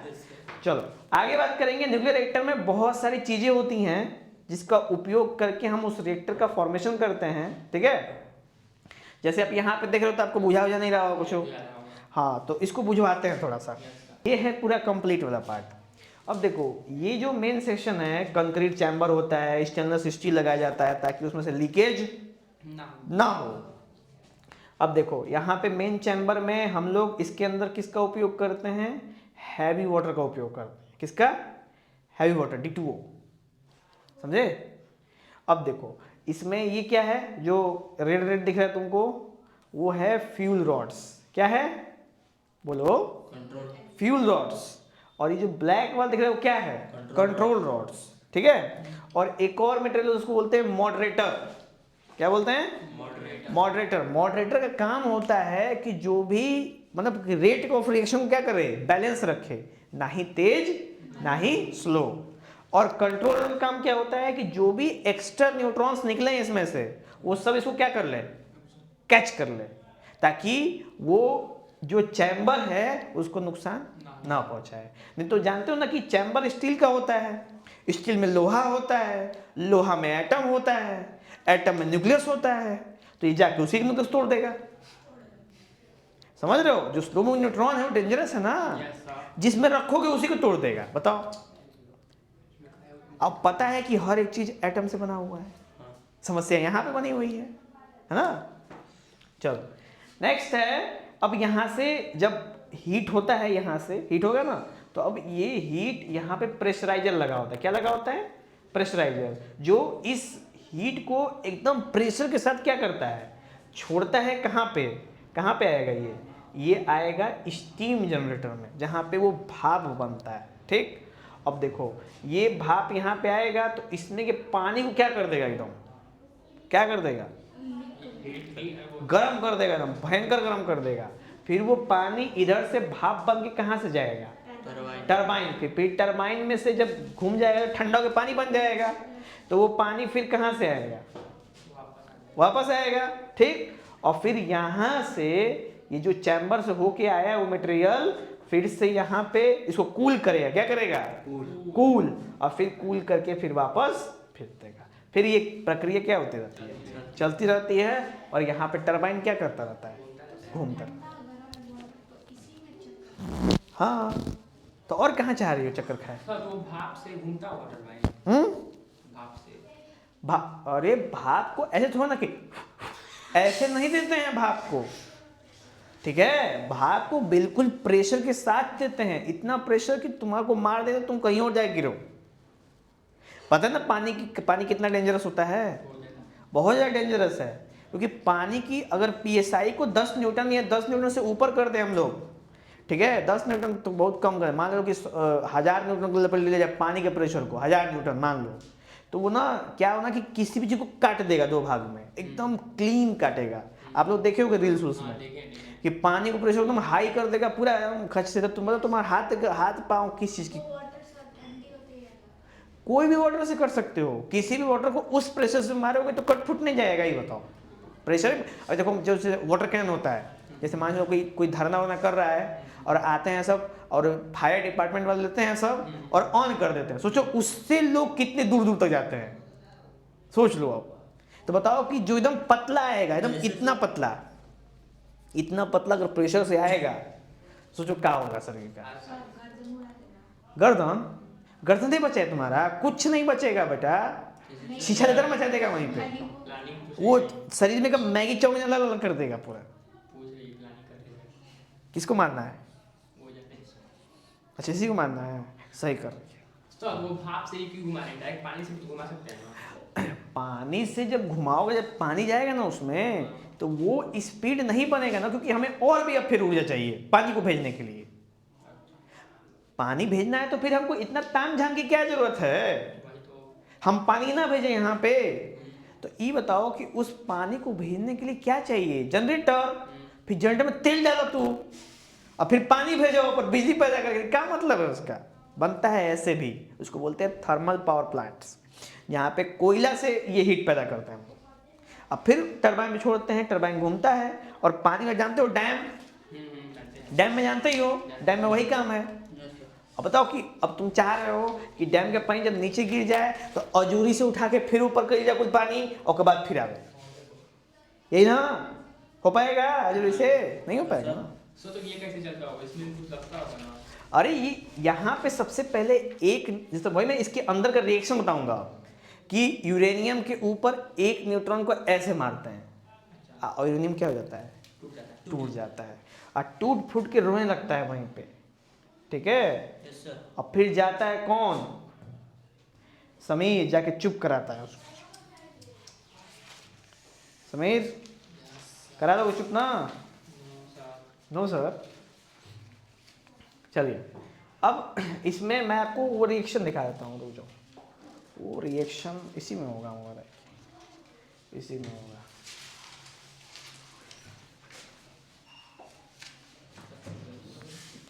चलो आगे बात करेंगे। न्यूक्लियर रिएक्टर में बहुत सारी चीजें होती हैं जिसका उपयोग करके हम उस रिएक्टर का फॉर्मेशन करते हैं, ठीक है। जैसे आप यहाँ पे देख रहे हो तो आपको बुझा नहीं रहा होगा कुछ, हाँ, तो इसको बुझवाते हैं थोड़ा सा। ये है पूरा कंप्लीट वाला पार्ट। अब देखो ये जो मेन सेक्शन है, कंक्रीट चैम्बर होता है, स्टेनलेस स्टील लगाया जाता है ताकि उसमें से लीकेज ना हो। अब देखो यहाँ पे मेन चैम्बर में हम लोग इसके अंदर किसका उपयोग करते हैं, हैवी वाटर का उपयोग करते हैं। किसका, हैवी वाटर, D2O, समझे। अब देखो इसमें ये क्या है, जो रेड रेड दिख रहा है तुमको, वो है फ्यूल रॉड्स। क्या है, बोलो, कंट्रोल। Fuel rods. और ये जो ब्लैक वाला दिख रहा है वो क्या है, कंट्रोल रॉड्स, ठीक है। और एक और मटेरियल उसको बोलते हैं मॉडरेटर। क्या बोलते हैं, मॉडरेटर। मॉडरेटर। मॉडरेटर का काम होता है कि जो भी मतलब रेट ऑफ रिएक्शन को क्या करे, बैलेंस रखे, ना ही तेज ना ही स्लो। और कंट्रोलर का काम क्या होता है कि जो भी एक्स्ट्रा न्यूट्रॉन्स निकले इसमें से वो सब इसको क्या कर ले, कैच कर ले, ताकि वो जो चैम्बर है उसको नुकसान ना पहुंचाए। नहीं तो जानते हो ना कि चैम्बर स्टील का होता है, स्टील में लोहा होता है, लोहा में एटम होता है, एटम में न्यूक्लियस होता है, तो ये जाके उसी के न्यूक्लियस तोड़ देगा। समझ रहे हो, जो स्लो मूविंग न्यूट्रॉन है वो डेंजरस है ना, जिसमें रखोगे उसी को तोड़ देगा। बताओ, अब पता है कि हर एक चीज एटम से बना हुआ है, समस्या यहाँ पे बनी हुई है ना। चलो नेक्स्ट है, अब यहाँ से जब हीट होता है, यहाँ से हीट होगा ना, तो अब ये हीट यहाँ पे प्रेशराइजर लगा होता है। क्या लगा होता है, प्रेशराइजर, जो इस हीट को एकदम प्रेशर के साथ क्या करता है, छोड़ता है। कहाँ पे आएगा ये आएगा स्टीम जनरेटर में, जहाँ पे वो भाप बनता है, ठीक। अब देखो ये भाप यहाँ पे आएगा तो इसमें के पानी को क्या कर देगा, एकदम क्या कर देगा, गरम कर देगा, एकदम भयंकर गरम कर देगा। फिर वो पानी इधर से भाप बन के कहाँ से जाएगा, टरबाइन पे। फिर टरबाइन में से जब घूम जाएगा ठंडा होकर पानी बन जाएगा, तो वो पानी फिर कहाँ से आएगा, वापस आएगा, ठीक। और फिर यहाँ से ये जो चैम्बर से होके आया वो मटेरियल फिर से यहाँ पे इसको कूल करेगा। क्या करेगा, कूल। और फिर कूल करके फिर वापस फिर देगा। फिर ये प्रक्रिया क्या होती रहती है, चलती रहती है। और यहाँ पे टरबाइन क्या करता रहता है, घूमता रहता है। हाँ, तो और कहाँ चाह रही हो चक्कर खाए, सर वो भाप से घूमता हुआ टरबाइन। भाप से। अरे भाप को ऐसे थोड़ा ना कि ऐसे नहीं देते हैं भाप को, ठीक है। भाप को बिल्कुल प्रेशर के साथ देते हैं, इतना प्रेशर कि तुम्हारे को मार दे तो तुम कहीं और जाए गिरो। पता है ना पानी कितना डेंजरस होता है, बहुत ज़्यादा डेंजरस है। क्योंकि पानी की अगर PSI को 10 न्यूटन या 10 न्यूटन से ऊपर कर दे हम लोग, ठीक है, 10 न्यूटन तो बहुत कम कर, मान लो कि 1000 न्यूटन को ले जाए पानी के प्रेशर को, 1000 न्यूटन मान लो, तो वो ना क्या होना कि किसी भी चीज़ को काट देगा, 2 भाग में एकदम क्लीन काटेगा। आप लोग देखे होंगे रील्स उसमें कि पानी को प्रेशर एकदम हाई कर देगा पूरा एकदम खच से, तुम मतलब तुम्हारा हाथ पाँव किस चीज़ की, कोई भी वाटर से कर सकते हो। किसी भी वाटर को उस प्रेशर से मारोगे तो कट फुट नहीं जाएगा, ही बताओ प्रेशर। और देखो जो वाटर कैन होता है, जैसे मान लो कोई धरना वरना कर रहा है और आते हैं सब और फायर डिपार्टमेंट वाले लेते हैं सब और ऑन कर देते हैं। सोचो उससे लोग कितने दूर दूर तक जाते हैं, सोच लो अब। तो बताओ कि जो एकदम पतला आएगा, एकदम इतना पतला अगर प्रेशर से आएगा, सोचो क्या होगा शरीर का। गर्दन नहीं बचे तुम्हारा, कुछ नहीं बचेगा बेटा, शीशा लेकर मचा देगा वहीं पे। वो शरीर में का मैगी चाउमीन अलग अलग कर देगा पूरा। किसको मारना है? अच्छा इसी को मारना है, सही कर रही है। तो वो भाप से ही क्यों घुमाएंगे, डायरेक्ट पानी से भी तो घुमा सकते हैं ना। पानी से जब घुमाओगे, जब पानी जाएगा ना उसमें, तो वो स्पीड नहीं बनेगा ना, क्योंकि हमें और भी अब फिर ऊर्जा चाहिए पानी को भेजने के लिए। पानी भेजना है तो फिर हमको इतना ताम झाम की क्या जरूरत है, हम पानी ना भेजें यहाँ पे। तो ये बताओ कि उस पानी को भेजने के लिए क्या चाहिए? जनरेटर। फिर जनरेटर में तेल डालो तू और फिर पानी भेजो पर बिजली पैदा करके, क्या मतलब है उसका? बनता है ऐसे भी, उसको बोलते हैं थर्मल पावर प्लांट्स, यहाँ पे कोयला से ये हीट पैदा करते हैं। अब फिर टरबाइन में छोड़ते हैं, टरबाइन घूमता है और पानी में जानते हो डैम में जानते ही हो, डैम में वही काम है। अब बताओ कि अब तुम चाह रहे हो कि डैम का पानी जब नीचे गिर जाए तो अजूरी से उठा के फिर ऊपर कर जाए कुछ पानी और के बाद फिर आवे, यही ना हो पाएगा? अजूरी से नहीं हो पाएगा ना। तो ये कैसे चलता होगा, इसमें कुछ लगता होगा ना। अरे ये यहाँ पे सबसे पहले एक, जैसे वही मैं इसके अंदर का रिएक्शन बताऊंगा कि यूरेनियम के ऊपर एक न्यूट्रॉन को ऐसे मारते हैं और यूरेनियम क्या हो जाता है? टूट जाता है और टूट फूट के रोने लगता है वहीं पे, ठीक है। और फिर जाता है कौन? समीर जाके चुप कराता है उसको। समीर करा दो चुप ना। No sir. चलिए अब इसमें मैं आपको वो रिएक्शन दिखा देता हूँ, रुक जाओ। वो रिएक्शन इसी में होगा हमारा, इसी में होगा।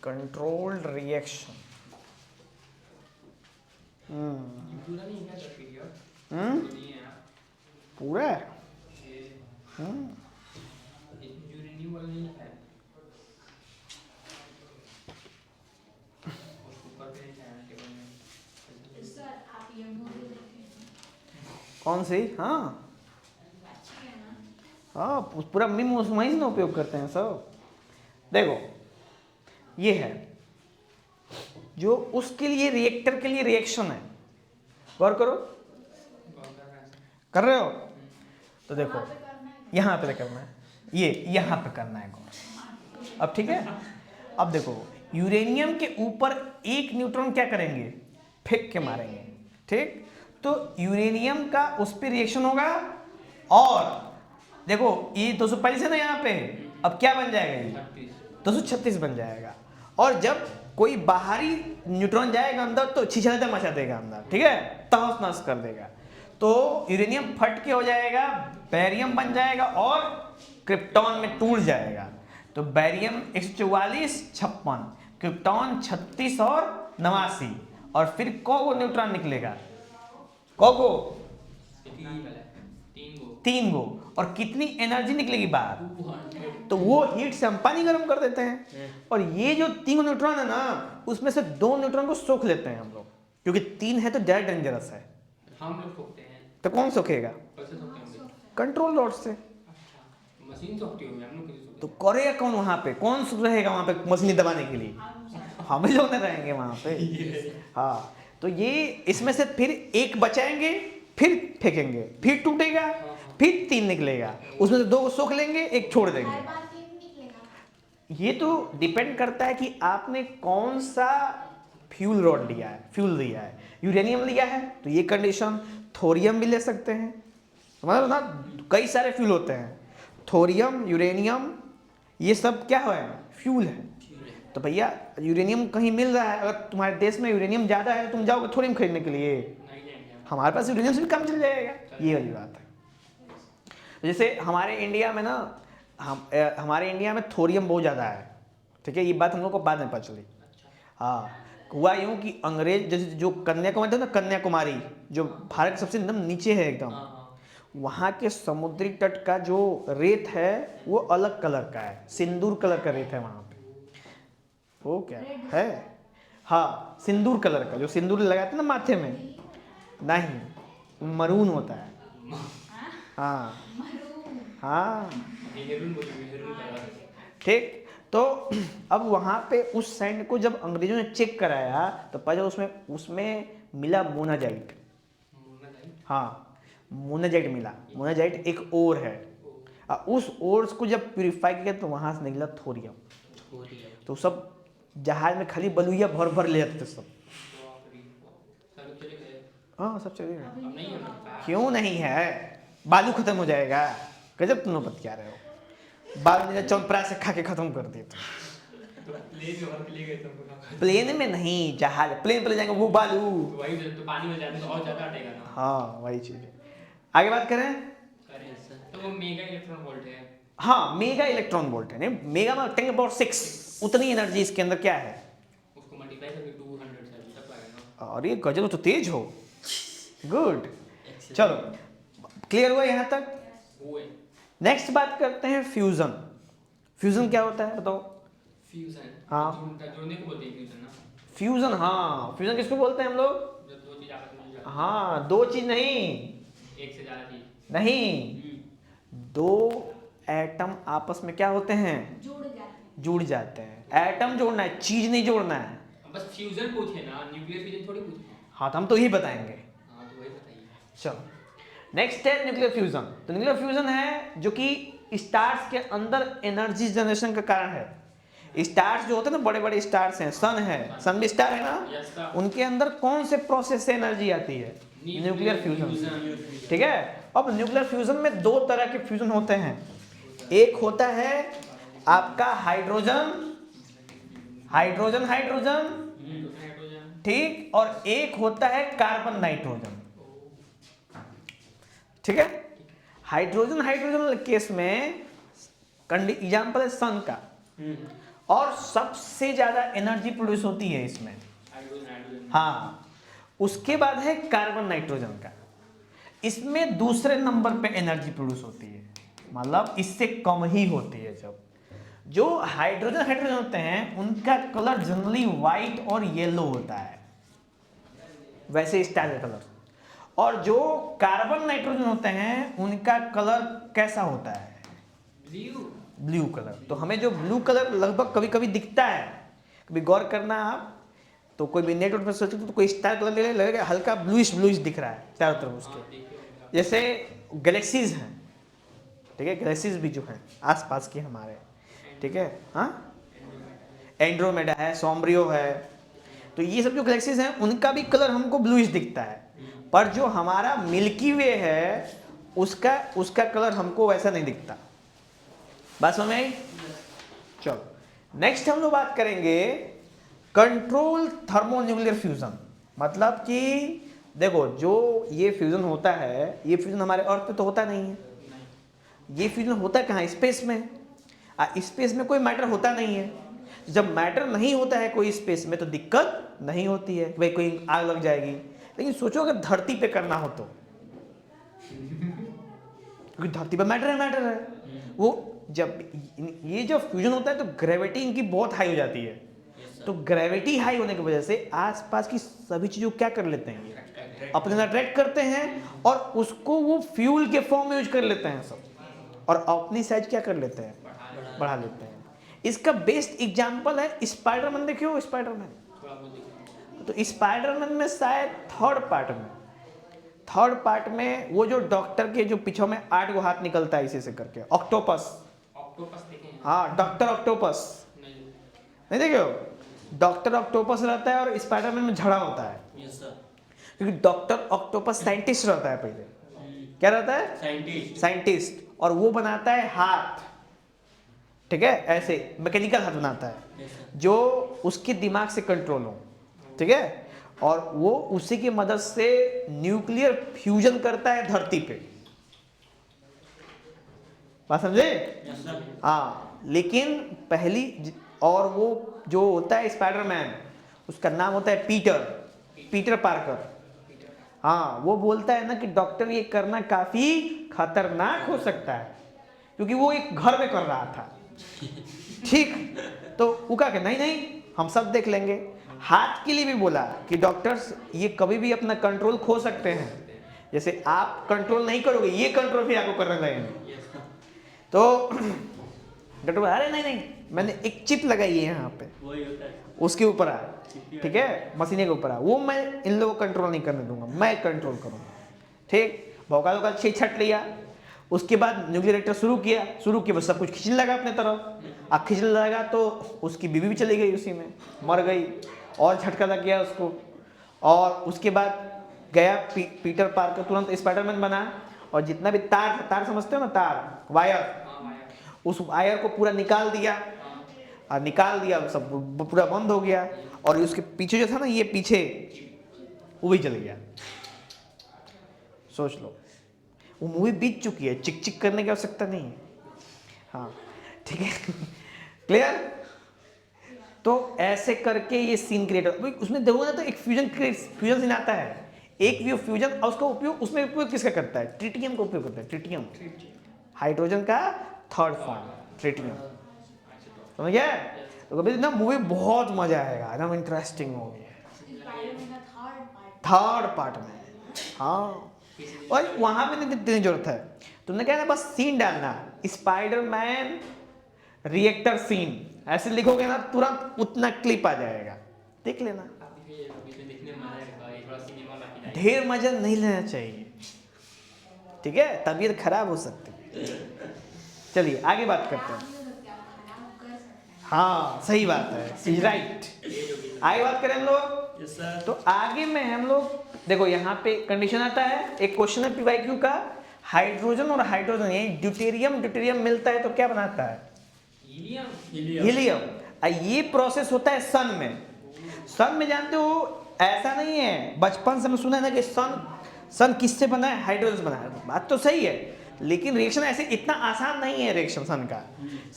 Controlled reaction. पूरा नहीं है तो पीरियड नहीं है पूरा है। यूरेनियम वाला नहीं है, ऊपर पे है टेबल में। सर आप ये मूवी देखें, कौन सी? हाँ अच्छी है ना। हाँ, पूरा मीम वहीं से ना उपयोग करते हैं सब। देखो ये है जो उसके लिए रिएक्टर के लिए रिएक्शन है, गौर करो। कर रहे हो? तो देखो यहाँ पे करना है, ये यहाँ पे करना है गौर। अब ठीक है, अब देखो यूरेनियम के ऊपर एक न्यूट्रॉन क्या करेंगे? फेंक के मारेंगे, ठीक। तो यूरेनियम का उस पर रिएक्शन होगा और देखो ये 245 है ना यहाँ पे, अब क्या बन जाएगा? ये 236 बन जाएगा। और जब कोई बाहरी न्यूट्रॉन जाएगा अंदर तो छिछलता मचा देगा अंदर, ठीक है, तहस नहस कर देगा। तो यूरेनियम फट के हो जाएगा, बेरियम बन जाएगा और क्रिप्टॉन में टूट जाएगा। तो बेरियम 144, 56, क्रिप्टॉन 36 और 89, और फिर को न्यूट्रॉन निकलेगा? को तीन गो। और कितनी एनर्जी निकलेगी बाहर? तो वो हीट से हम पानी गर्म कर देते हैं। और ये जो 3 न्यूट्रॉन है ना, उसमें से 2 न्यूट्रॉन को सोख लेते हैं हम लोग, क्योंकि 3 है तो ज़्यादा डेंजरस है। हम लोग सोखते हैं तो कौन सोखेगा? कैसे सोखते हैं? कंट्रोल रॉड से। अच्छा, मशीन सोखती होगी, हम लोग कैसे सोखते तो करेगा कौन वहां पे? कौन रहेगा वहां पे मशीन दबाने के लिए? हम ही लोग रहेंगे वहां पे। हाँ, तो ये इसमें से फिर एक बचाएंगे, फिर फेंकेंगे, फिर टूटेगा, फिर 3 निकलेगा, उसमें से 2 को सोख लेंगे, एक छोड़ देंगे। हर बार 3 निकलेगा। ये तो डिपेंड करता है कि आपने कौन सा फ्यूल रॉड लिया है, फ्यूल लिया है। यूरेनियम लिया है तो ये कंडीशन, थोरियम भी ले सकते हैं, समझ लो ना, कई सारे फ्यूल होते हैं। थोरियम, यूरेनियम, ये सब क्या है? फ्यूल है। तो भैया यूरेनियम कहीं मिल रहा है, अगर तुम्हारे देश में यूरेनियम ज़्यादा है तुम जाओगे थोरियम खरीदने के लिए, नहीं जाएंगे हम। हमारे पास यूरेनियम से भी कम चल जाएगा। ये वाली बात है। जैसे हमारे इंडिया में ना, हमारे इंडिया में थोरियम बहुत ज़्यादा है, ठीक है, ये बात हम लोग को बाद में पता चली। हाँ, हुआ यूँ कि अंग्रेज, जैसे जो कन्याकुमारी था ना, कन्याकुमारी जो भारत के सबसे एकदम नीचे है एकदम, वहाँ के समुद्री तट का जो रेत है वो अलग कलर का है, सिंदूर कलर का रेत है वहाँ पे। वो क्या है? हाँ, सिंदूर कलर का, जो सिंदूर लगाते हैं ना माथे में, नहीं, मरून होता है। हाँ हाँ, मेहरून बोलिए, मेहरून कलर। ठीक। तो अब वहाँ पे उस सैंड को जब अंग्रेजों ने चेक कराया तो पता उसमें उसमें मिला मोनाजाइट। हाँ, मोनाजाइट मिला। मोनाजाइट एक ओर है, उस ओर्स को जब प्यूरिफाई किया तो वहाँ से निकला थोरियम। तो सब जहाज में खाली बलुइया भर भर ले जाते थे सब। हाँ, सब चले गए। अब नहीं है, क्यों नहीं है? बालू खत्म हो जाएगा। गजब तुम लोग बतिया रहे हो। बालू ने चौपरास से खा के खत्म कर दिए थे। तो प्लेन में भर के ले गए तुमको। प्लेन में नहीं, जहाज प्लेन पे ले जाएंगे वो बालू। तो वही तो पानी में जाने तो और ज्यादा हटेगा ना। हाँ, वही चीज है। आगे बात करें। करें सर, तो वो मेगा इलेक्ट्रॉन वोल्ट है। हाँ, मेगा इलेक्ट्रॉन वोल्ट है। नहीं, मेगा में 10⁻6 उतनी एनर्जी इसके अंदर क्या है। उसको मल्टीप्लाई करके 200 से तब आएगा। और ये गजल तो तेज हो। गुड, चलो क्लियर हुआ यहाँ तक। वो है नेक्स्ट बात करते हैं फ्यूजन। फ्यूजन क्या होता है बताओ? फ्यूजन। हाँ। जोड़ने को बोलते हैं फ्यूजन ना। फ्यूजन, हाँ, फ्यूजन किसको बोलते हैं हम लोग? जब दो चीज आपस में मिल जाती हाँ, दो चीज नहीं, है, एक से ज्यादा चीज। नहीं, दो एटम आपस में क्या होते हैं? जुड़ जाते हैं। जुड़ जाते हैं। एटम जोड़ना है, चीज नहीं जोड़ना है। बस फ्यूजन पूछे ना, न्यूक्लियर फ्यूजन थोड़ी पूछे। हाँ, तो हम तो यही बताएंगे। हाँ तो वही बताइए। चलो, नेक्स्ट है न्यूक्लियर फ्यूजन। तो न्यूक्लियर फ्यूजन है जो कि स्टार्स के अंदर एनर्जी जनरेशन का कारण है। स्टार्स जो होते हैं ना, बड़े बड़े स्टार्स हैं, सन है, सन भी स्टार है ना, Yes, sir. उनके अंदर कौन से प्रोसेस से एनर्जी आती है? Nuclear fusion. ठीक है। अब न्यूक्लियर फ्यूजन में दो तरह के फ्यूजन होते हैं। एक होता है आपका हाइड्रोजन हाइड्रोजन हाइड्रोजन, हाइड्रोजन। ठीक, और एक होता है कार्बन नाइट्रोजन। ठीक है। हाइड्रोजन हाइड्रोजन केस में एग्जाम्पल है सन का, और सबसे ज्यादा एनर्जी प्रोड्यूस होती है इसमें। हाइड्रोजन। हाँ, उसके बाद है कार्बन नाइट्रोजन का, इसमें दूसरे नंबर पे एनर्जी प्रोड्यूस होती है, मतलब इससे कम ही होती है। जब जो हाइड्रोजन हाइड्रोजन होते हैं उनका कलर जनरली व्हाइट और येलो होता है, वैसे स्टार का कलर। और जो कार्बन नाइट्रोजन होते हैं उनका कलर कैसा होता है? ब्लू। Blue colour. तो हमें जो ब्लू कलर लगभग कभी कभी दिखता है, कभी गौर करना आप, तो कोई भी नेटवर्क पर सोचो तो कोई स्टार कलर ले लगेगा, हल्का ब्लूइश ब्लूइश दिख रहा है चारों तरफ उसके। जैसे गैलेक्सीज हैं, ठीक है, गैलेक्सीज भी जो हैं आसपास की हमारे, ठीक है, हाँ, एंड्रोमेडा है, सोम्ब्रियो है, तो ये सब जो गैलेक्सीज हैं उनका भी कलर हमको ब्लूइश दिखता है। पर जो हमारा मिल्की वे है उसका कलर हमको वैसा नहीं दिखता। बात समझ में आई? चलो नेक्स्ट हम लोग बात करेंगे कंट्रोल थर्मोन्यूक्लियर फ्यूजन। मतलब कि देखो, जो ये फ्यूजन होता है, ये फ्यूजन हमारे अर्थ पे तो होता नहीं है। ये फ्यूजन होता है कहाँ? स्पेस में। स्पेस में कोई मैटर होता नहीं है। जब मैटर नहीं होता है कोई स्पेस में तो दिक्कत नहीं होती है, भाई कोई आग लग जाएगी। लेकिन सोचो अगर धरती पे करना हो तो, क्योंकि धरती पे मैटर है। वो जब ये जो फ्यूजन होता है तो ग्रेविटी इनकी बहुत हाई हो जाती है। तो ग्रेविटी हाई होने की वजह से आसपास की सभी चीजों क्या कर लेते हैं, ये अपने अट्रैक्ट करते हैं और उसको वो फ्यूल के फॉर्म में यूज कर लेते हैं सब, और अपनी साइज क्या कर लेते हैं, बढ़ा लेते हैं। इसका बेस्ट एग्जांपल है स्पाइडरमैन। देखियो स्पाइडरमैन, तो स्पाइडरमैन में शायद थर्ड पार्ट में वो जो डॉक्टर के जो पीछे में 8 गो हाथ निकलता है इसी से करके, ऑक्टोपस। देखे हैं? हाँ, डॉक्टर ऑक्टोपस नहीं देखे हो? डॉक्टर ऑक्टोपस रहता है और स्पाइडरमैन में झड़ा होता है। Yes sir. क्योंकि डॉक्टर ऑक्टोपस साइंटिस्ट रहता है पहले। क्या रहता है? साइंटिस्ट। और वो बनाता है हाथ, ठीक है, ऐसे मैकेनिकल हाथ बनाता है जो उसके दिमाग से कंट्रोल हो, ठीक है, और वो उसी की मदद से न्यूक्लियर फ्यूजन करता है धरती पे। बात समझे? Yes sir. हाँ, लेकिन पहली और वो जो होता है स्पाइडरमैन, उसका नाम होता है पीटर पार्कर। हाँ, वो बोलता है ना कि डॉक्टर ये करना काफी खतरनाक हो सकता है, क्योंकि वो एक घर में कर रहा था। ठीक, तो वो कहा कि नहीं हम सब देख लेंगे। हाथ के लिए भी बोला कि डॉक्टर्स ये कभी भी अपना कंट्रोल खो सकते हैं, जैसे आप कंट्रोल नहीं करोगे ये कंट्रोल भी आपको करना लगेंगे। तो डॉक्टर बोला अरे नहीं नहीं मैंने एक चिप लगाई है यहाँ पे, वही होता है। उसके ऊपर आ, ठीक है, मशीने के ऊपर आ, वो मैं इन लोगों को कंट्रोल नहीं करने दूंगा, मैं कंट्रोल करूँगा। ठीक, भौकाल का छट लिया। उसके बाद न्यूक्लियर रिएक्टर शुरू किया, बस सब कुछ खींचने लगा अपने तरफ। अब खींचने लगा तो उसकी बीवी भी चली गई, उसी में मर गई, और झटका लग गया उसको। और उसके बाद गया पीटर पार्कर तुरंत स्पाइडरमैन बना, और जितना भी तार समझते हो ना, तार वायर, उस वायर को पूरा निकाल दिया, और निकाल दिया सब पूरा बंद हो गया। और उसके पीछे जो था ना, ये पीछे वो भी चल गया। सोच लो, वो मूवी बीत चुकी है, चिक चिक करने की आवश्यकता नहीं है। हाँ ठीक है, क्लियर। तो ऐसे करके ये सीन क्रिएट होता है। उसमें देखोगे ना तो एक फ्यूजन सीन आता है, एक व्यू फ्यूजन, और उसका उपयोग, उसमें उपयोग किसका करता है? ट्रिटियम का उपयोग करता है। ट्रिटियम हाइड्रोजन का थर्ड फॉर्म ट्रिटियम, समझ गया? तो कभी ना मूवी बहुत मजा आएगा, एकदम इंटरेस्टिंग मूवी है। थर्ड पार्ट में, हाँ। और वहां पे नहीं देने जरूरत है, तुमने क्या है ना, बस सीन डालना, स्पाइडरमैन रिएक्टर सीन, ऐसे लिखोगे ना तुरंत उतना क्लिप आ जाएगा, देख लेना। ढेर मजा नहीं लेना चाहिए, ठीक है, तबीयत खराब हो सकती है। चलिए आगे बात करते हैं। हाँ सही बात है, राइट। आगे बात करें हम लोग। Yes sir. तो आगे में हम लोग देखो, यहाँ पे कंडीशन आता है, एक क्वेश्चन है पीवाईक्यू का, हाइड्रोजन और हाइड्रोजन ये ड्यूटेरियम मिलता है तो क्या बनाता है? हीलियम। ये प्रोसेस होता है सन में। सन में जानते हो, ऐसा नहीं है, बचपन से मैं सुना है ना कि सन किससे बना है? हाइड्रोजन से बना है। बात तो सही है, लेकिन रिएक्शन ऐसे इतना आसान नहीं है रिएक्शन सन का।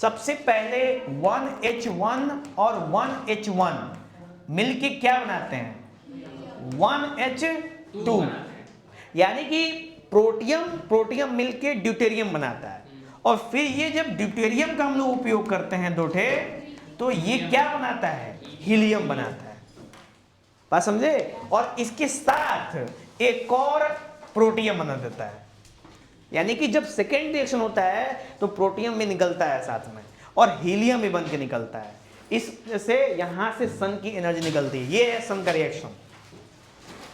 सबसे पहले 1H1 और 1H1 मिलके क्या बनाते हैं? 1H2, यानी कि प्रोटियम मिलके ड्यूटेरियम बनाता है। और फिर ये जब ड्यूटेरियम का हम लोग उपयोग करते हैं दो ठे, तो ये क्या बनाता है? हीलियम बनाता है। बात समझे? और इसके साथ एक और प्रोटियम बना देता है, यानी कि जब सेकेंड रिएक्शन होता है तो प्रोटियम भी निकलता है साथ में, और हीलियम भी बन के निकलता है। इससे यहां से सन की एनर्जी निकलती है। ये है सन का रिएक्शन।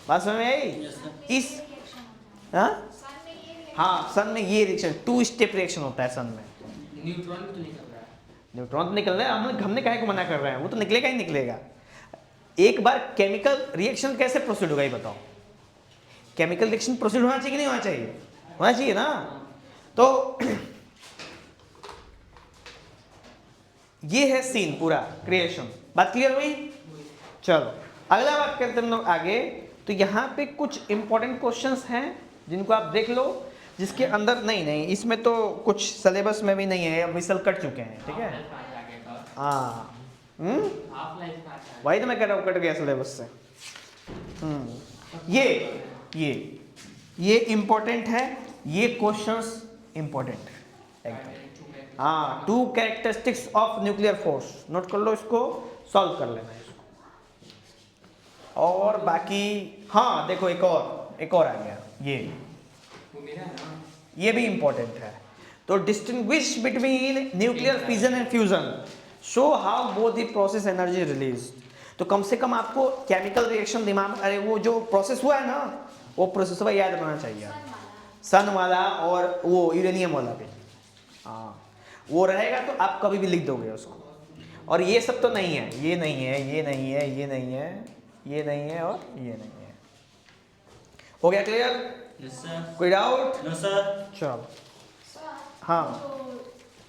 बात समझ में आई? इस हाँ सन में ये रिएक्शन 2 स्टेप रिएक्शन होता है सन में। न्यूट्रॉन भी तो निकल रहा है। न्यूट्रॉन तो निकल रहा है, हमने काहे को मना कर रहे हैं? वो तो निकलेगा ही निकलेगा। एक बार केमिकल रिएक्शन कैसे प्रोसीड होगा ये बताओ? केमिकल रिएक्शन प्रोसीड होना चाहिए कि नहीं होना चाहिए? होना चाहिए ना। तो ये है सीन पूरा क्रिएशन। बात क्लियर हुई? चलो अगला बात करते हैं हम लोग आगे। तो यहाँ पे कुछ इंपॉर्टेंट क्वेश्चंस हैं जिनको आप देख लो, जिसके अंदर नहीं इसमें तो कुछ सिलेबस में भी नहीं है, अब मिसल कट चुके हैं, ठीक है। हाँ वही तो मैं कह रहा हूँ, कट गया सिलेबस से। ये इम्पोर्टेंट है, ये क्वेश्चंस इम्पोर्टेंट है। हाँ 2 characteristics of nuclear force, note कर लो इसको, सॉल्व कर लेना इसको। और बाकी हाँ देखो एक और आ गया, ये भी इम्पोर्टेंट है। तो distinguish between nuclear fission and fusion, show how both the process energy release. तो कम से कम आपको केमिकल रिएक्शन दिमाग, अरे वो जो प्रोसेस हुआ है ना, वो प्रोसेस याद रहना चाहिए। सन वाला और वो यूरेनियम वाला भी, हाँ वो रहेगा तो आप कभी भी लिख दोगे उसको। और ये सब तो नहीं है, ये नहीं है, ये नहीं है, ये नहीं है, ये नहीं है और ये नहीं है। हो गया क्लियर? Yes sir. कोई डाउट? No sir. चलो सर, हाँ जो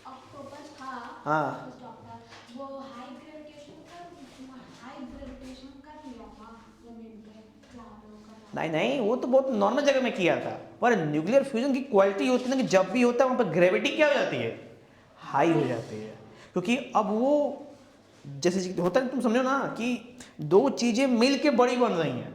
ऑक्टोपस था, हाँ। उस डॉक्टर, वो हाई ग्रेविटेशन कर लिया था, वो मिलके क्लारो का। नहीं वो तो बहुत नॉर्मल जगह में किया था, पर न्यूक्लियर फ्यूजन की क्वालिटी होती है ना कि जब भी होता है वहाँ पर ग्रेविटी क्या हो जाती है? हाई हो जाती है। क्योंकि अब वो जैसे होता है, तुम समझो ना कि दो चीज़ें मिल के बड़ी बन रही हैं।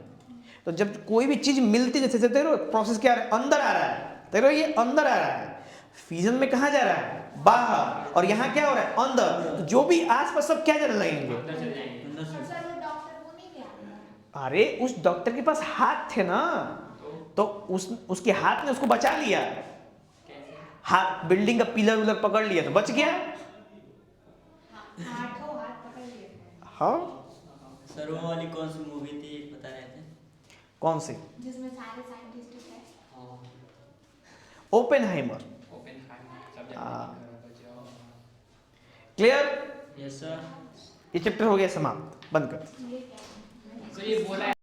तो जब कोई भी चीज़ मिलती, जैसे तेरे प्रोसेस क्या आ रहा है? अंदर आ रहा है, तेरे ये अंदर आ रहा है। फ्यूजन में कहाँ जा रहा है? बाहर। और यहाँ क्या हो रहा है? अंदर। तो जो भी आसपास सब क्या जाने लगेंगे? अंदर से सर वो डॉक्टर वो नहीं गया अरे उस डॉक्टर के पास हाथ थे ना, तो उसके हाथ ने उसको बचा लिया, कैसे? हाथ बिल्डिंग का पिलर उलर पकड़ लिया तो बच गया। हाथों हाथ पकड़ लिए हाँ सर वो वाली कौन सी मूवी थी बता रहे थे? कौन सी? जिसमें सारे साइंटिस्ट थे। हाँ ओपेनहाइमर। ओपेनहाइमर हाँ। Subject clear? Yes sir. ये चैप्टर हो गया समाप्त, बंद कर। ये क्या है? सर ये बोला है